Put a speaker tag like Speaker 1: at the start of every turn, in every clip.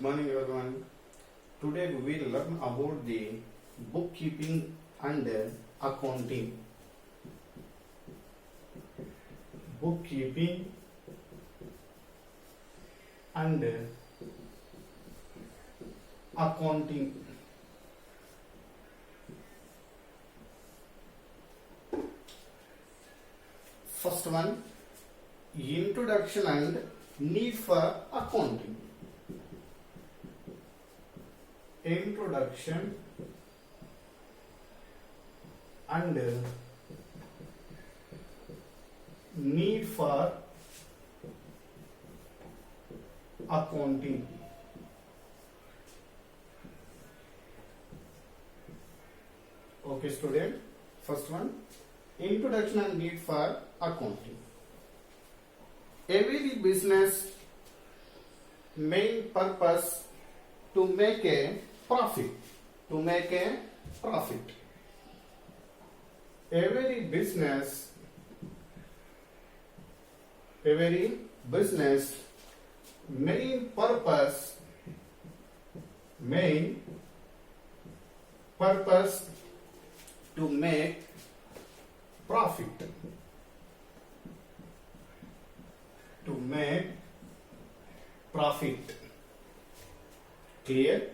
Speaker 1: morning everyone. Today we will learn about the bookkeeping and accounting. Bookkeeping and accounting. First one, introduction and need for accounting. Introduction and need for accounting. Okay, student. First one, introduction and need for accounting. Every business main purpose to make a profit. To make a profit. Every business main purpose to make profit. To make profit. Clear?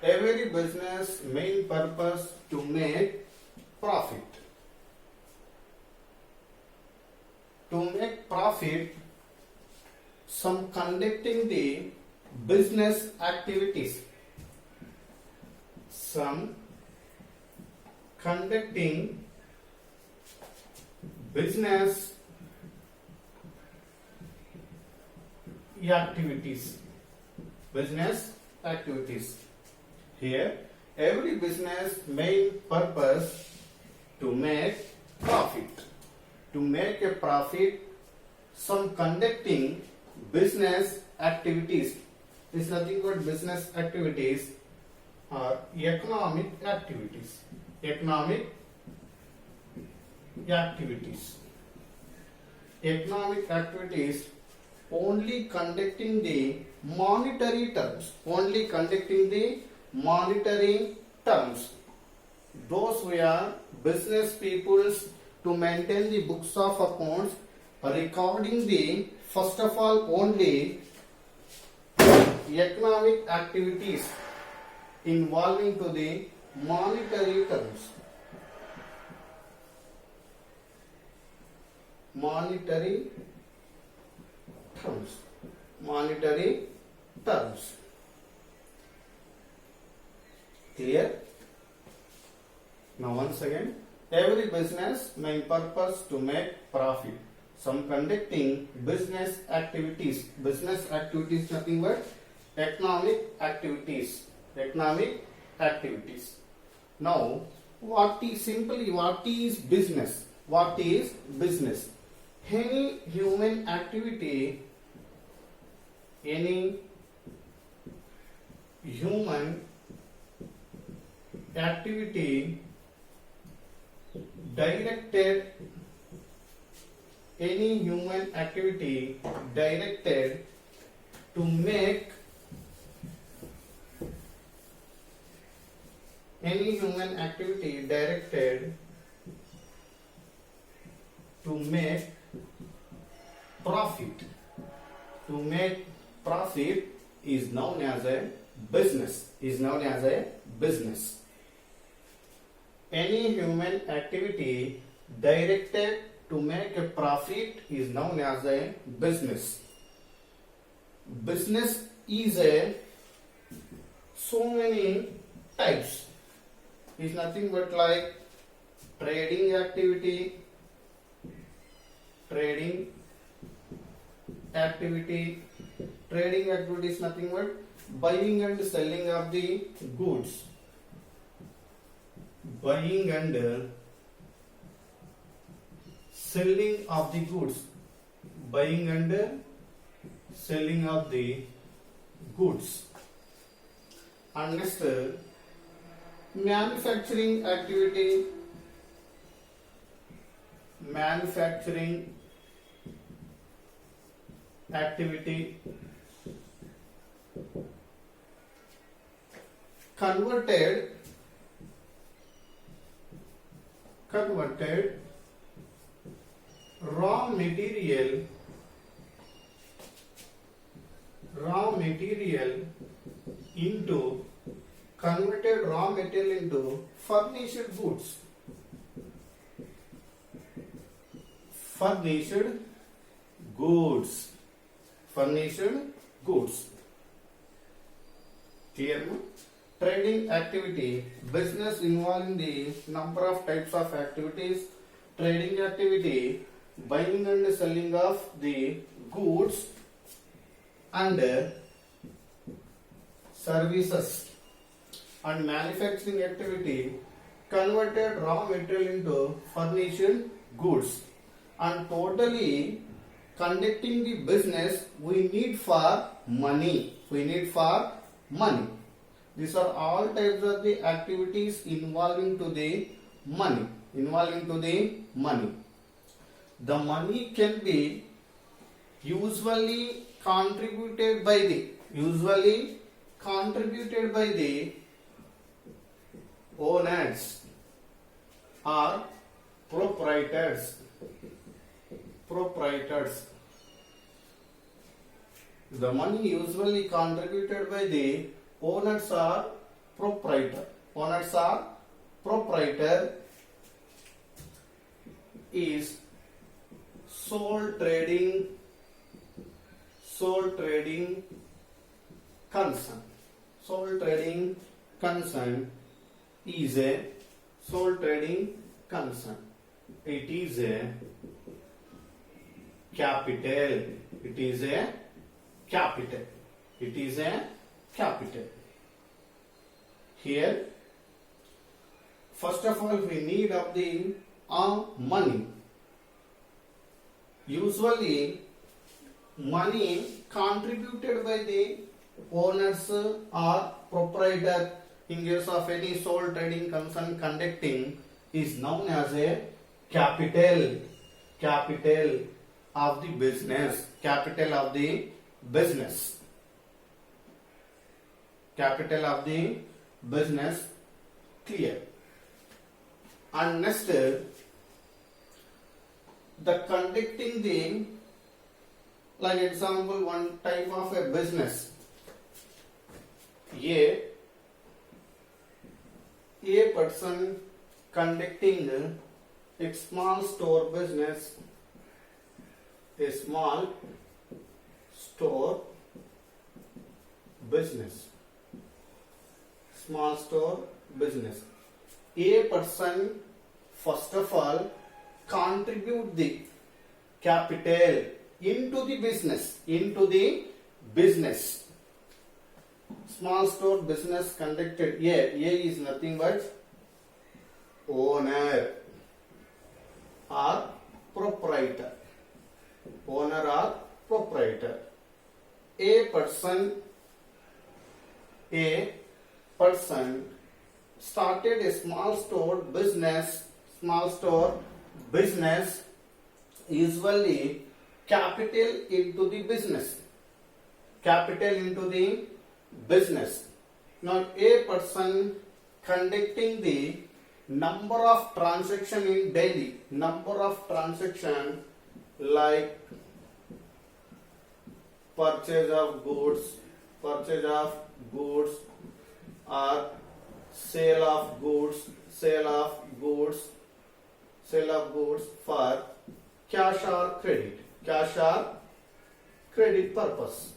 Speaker 1: Every business main purpose to make profit. To make profit, some conducting the business activities. Some conducting business activities. Business activities. Here, every business main purpose to make profit. To make a profit, some conducting business activities. Is nothing but business activities or economic activities. Economic activities. Economic activities only conducting the monetary terms. Only conducting the monetary terms. Those who are business peoples to maintain the books of accounts, recording the first of all only economic activities involving to the monetary terms. Monetary terms. Monetary terms. Clear? Now once again, every business main purpose to make profit. Some conducting business activities. Business activities nothing but economic activities. Economic activities. Now, what is business? What is business? Any human activity, any human activity directed, any human activity directed to make, any human activity directed to make profit. To make profit is known as a business. Is known as a business. Any human activity directed to make a profit is known as a business. Business is a so many types. Is nothing but like trading activity. Trading activity is nothing but buying and selling of the goods. Buying and selling of the goods. Buying and selling of the goods. And next, manufacturing activity. Manufacturing activity converted raw material into furnished goods. Clear? No? Trading activity, business involving the number of types of activities. Trading activity, buying and selling of the goods and services. And manufacturing activity, converted raw material into furnished goods. And totally conducting the business, we need for money. These are all types of the activities involving to the money. The money can be usually contributed by the owners or proprietors. The money usually contributed by the owners or proprietor. Is sole trading concern. Sole trading concern is a sole trading concern. It is a capital. Here, first of all, we need of the money. Usually, money contributed by the owners or proprietor in case of any sole trading concern conducting is known as a capital of the business. Clear. And next, the conducting the, like example, one type of a business. A person conducting a small store business. A small store business. A person, first of all, contribute the capital into the business. Small store business conducted. A is nothing but owner or proprietor. A person started a small store business, usually capital into the business. Now a person conducting the number of transaction in daily, like purchase of goods or sale of goods for cash or credit purpose.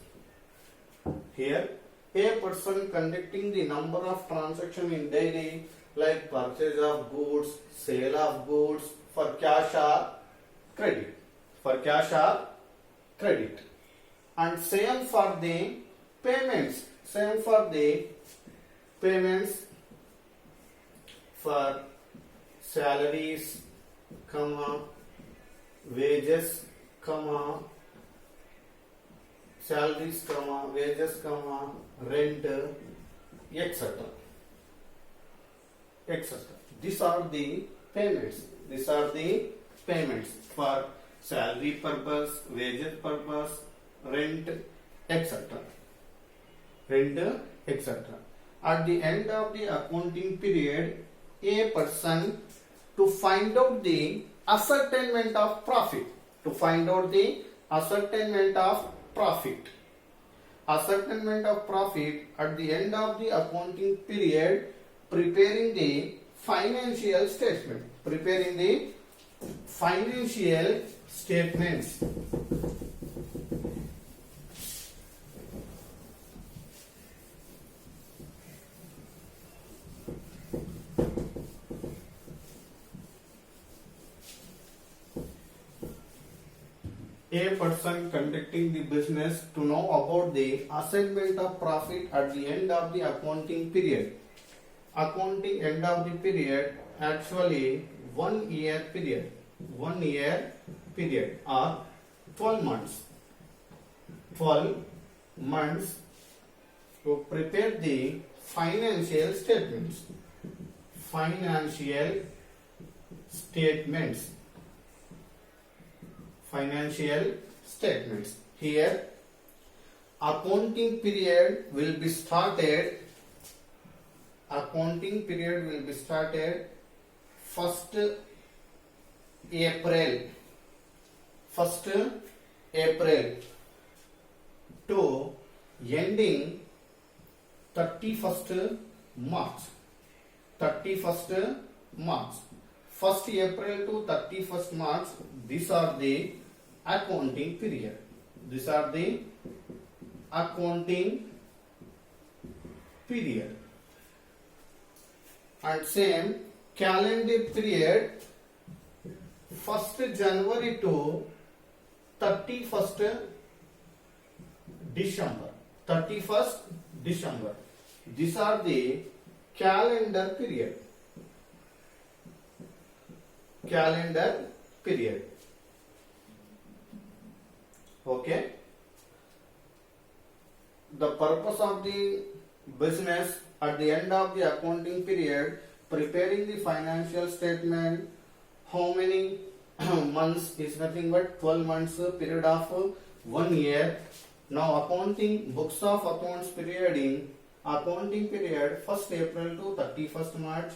Speaker 1: Here, a person conducting the number of transactions in daily, like purchase of goods, sale of goods for cash or credit. And same for the payments. For salaries, wages, rent, etc. These are the payments for salary purpose, wages purpose, rent, etc. at the end of the accounting period, a person to find out the ascertainment of profit. To find out the ascertainment of profit. Ascertainment of profit at the end of the accounting period, preparing the financial statement. Preparing the financial statements. A person conducting the business to know about the assignment of profit at the end of the accounting period. Accounting end of the period, actually 1 year period. 1 year period or 12 months. 12 months to prepare the financial statements. Financial statements. Financial statements. Here, accounting period will be started. Accounting period will be started 1st April. 1st April to ending 31st March. 31st March. 1st April to 31st March, these are the accounting period. These are the accounting period. And same calendar period, 1st January to 31st December. 31st December. These are the calendar period. Calendar period. Okay. The purpose of the business at the end of the accounting period, preparing the financial statement. How many months is nothing but 12 months period of 1 year. Now accounting books of accounts period in accounting period 1st April to 31st March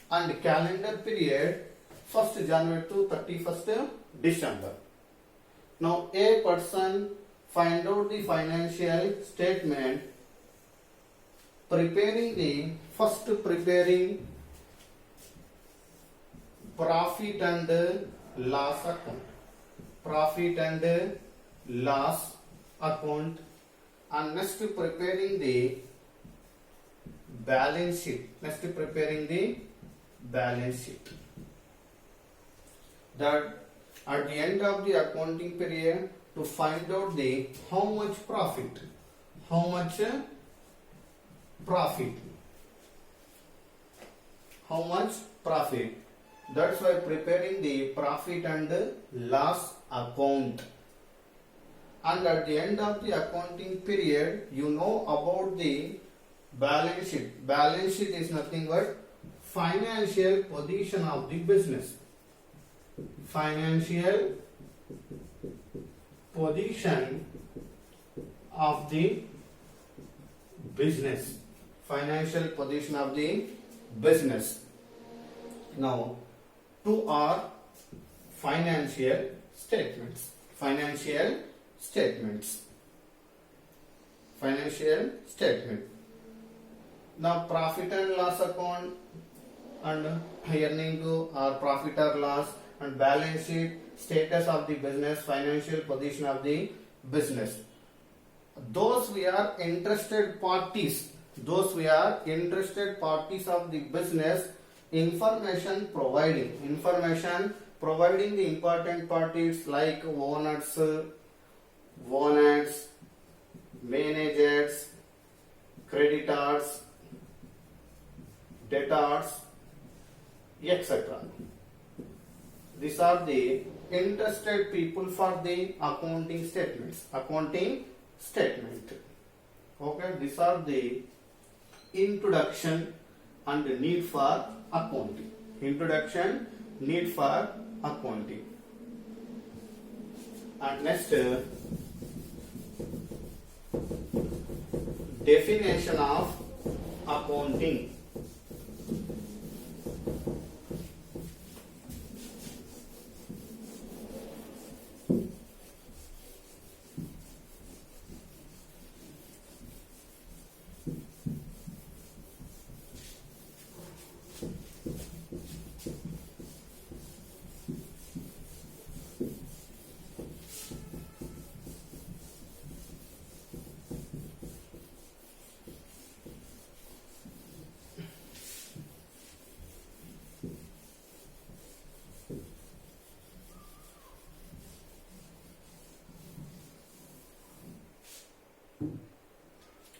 Speaker 1: and calendar period 1st January to 31st December. Now a person find out the financial statement, preparing profit and loss account. Profit and loss account, and next preparing the balance sheet. Next preparing the balance sheet. That at the end of the accounting period, to find out the how much profit. How much profit. How much profit. That's why preparing the profit and loss account. And at the end of the accounting period, you know about the balance sheet. Balance sheet is nothing but financial position of the business. Financial position of the business. Financial position of the business. Now, two are financial statements. Financial statements. Financial statement. Now, profit and loss account and earning or profit or loss and balance sheet, status of the business, financial position of the business. Those we are interested parties. Those we are interested parties of the business. Information providing the important parties like owners, managers, creditors, debtors, etc. These are the interested people for the accounting statements. Accounting statement. Okay, these are the introduction and the need for accounting. Introduction, need for accounting. And next, definition of accounting.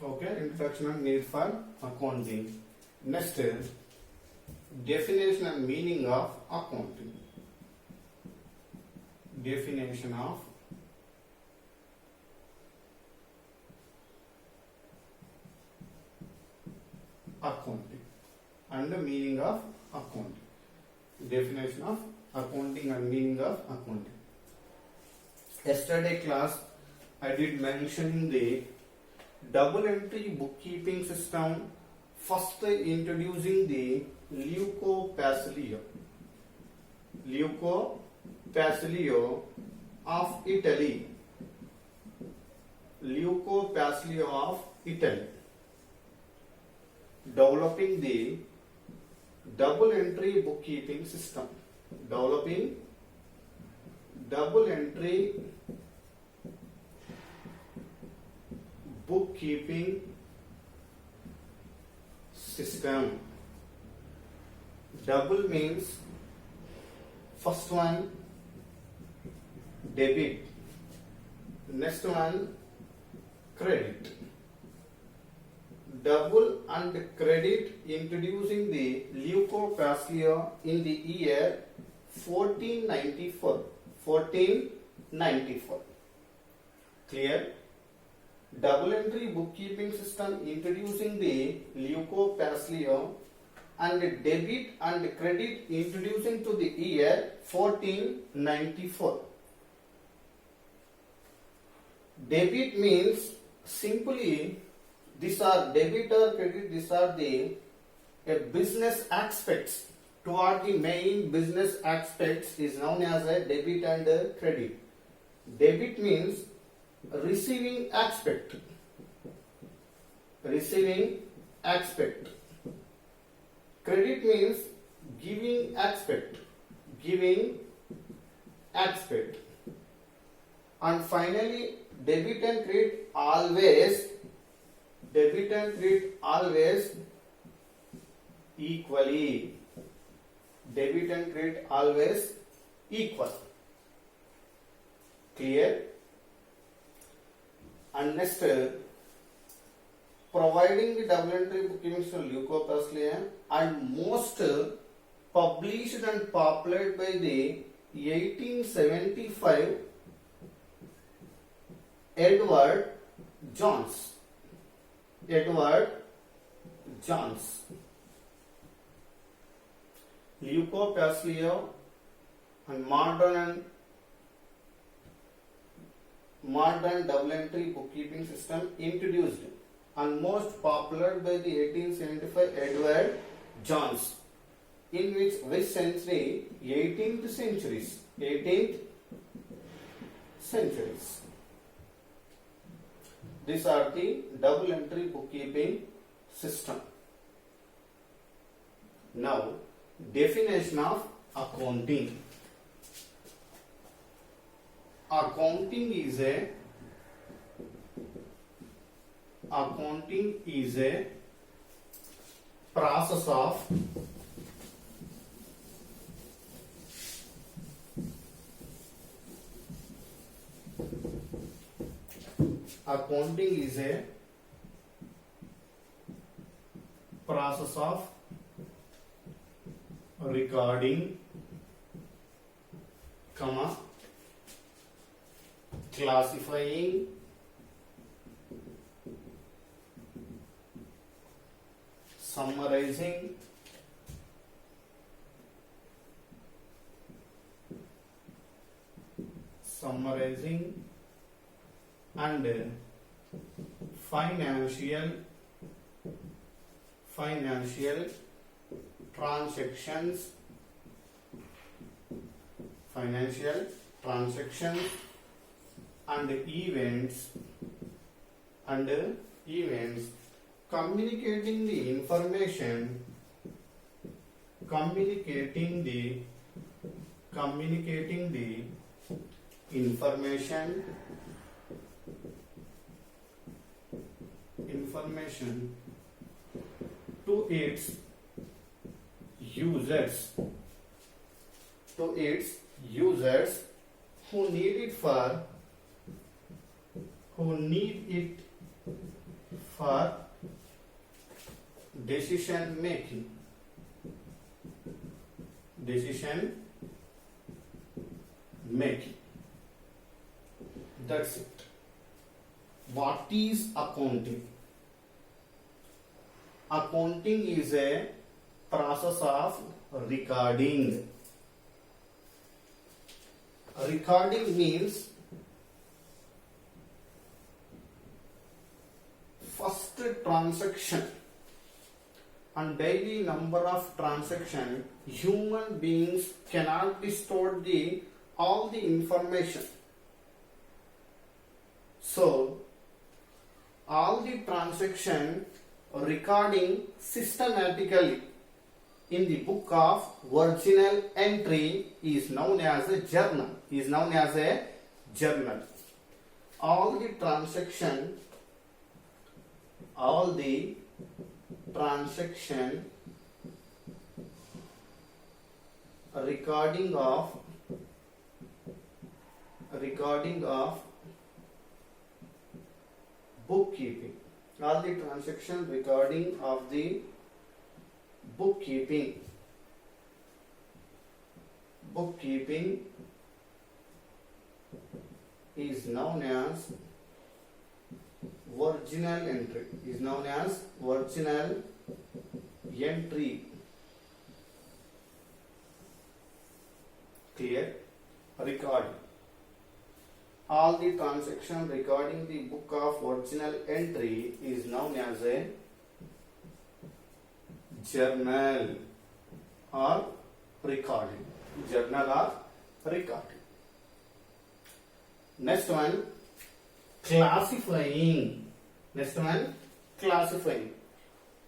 Speaker 1: Okay, introduction and need for accounting. Next, definition and meaning of accounting. Definition of accounting and the meaning of accounting. Definition of accounting and meaning of accounting. Yesterday class I did mention the double entry bookkeeping system, first introducing the Leuco Pasilio of Italy. Leuco Pasilio of Italy, developing the double entry bookkeeping system. Developing double entry bookkeeping system. Double means first one debit, next one credit. Double and credit introducing the Leuco Pasilio in the year 1494. Clear? Double entry bookkeeping system introducing the Leuco Pasilio and debit and credit introducing to the year 1494. Debit means simply these are debit or credit, these are the business aspects. Toward the main business aspects is known as a debit and credit. Debit means receiving aspect. Credit means giving aspect. And finally, debit and credit always equally. Debit and credit always equal. Clear? And next, providing the double entry bookkeeping system Leuco Pasilio and most published and populated by the 1875 Edward Johns. Leuco Pasilio and modern double entry bookkeeping system introduced and most popular by the 1875 Edward Johns, in which century? 18th centuries. These are the double entry bookkeeping system. Now, definition of accounting. Accounting is a process of recording, classifying, summarizing, and financial transactions, financial transactions and events, communicating the information, communicating the information to its users, who need it for decision making. That's it. What is accounting? Accounting is a process of recording. Recording means first transaction and daily number of transaction. Human beings cannot be stored all the information. So all the transaction recording systematically in the book of original entry is known as a journal. All the transaction recording of bookkeeping. All the transaction recording of the bookkeeping is known as original entry. Clear? Recording. All the transaction recording the book of original entry is known as a journal or recording. Next one, classifying.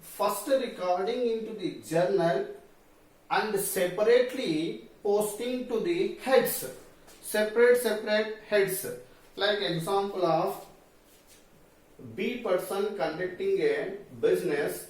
Speaker 1: First recording into the journal and separately posting to the heads. Separate heads. Like example of B person conducting a business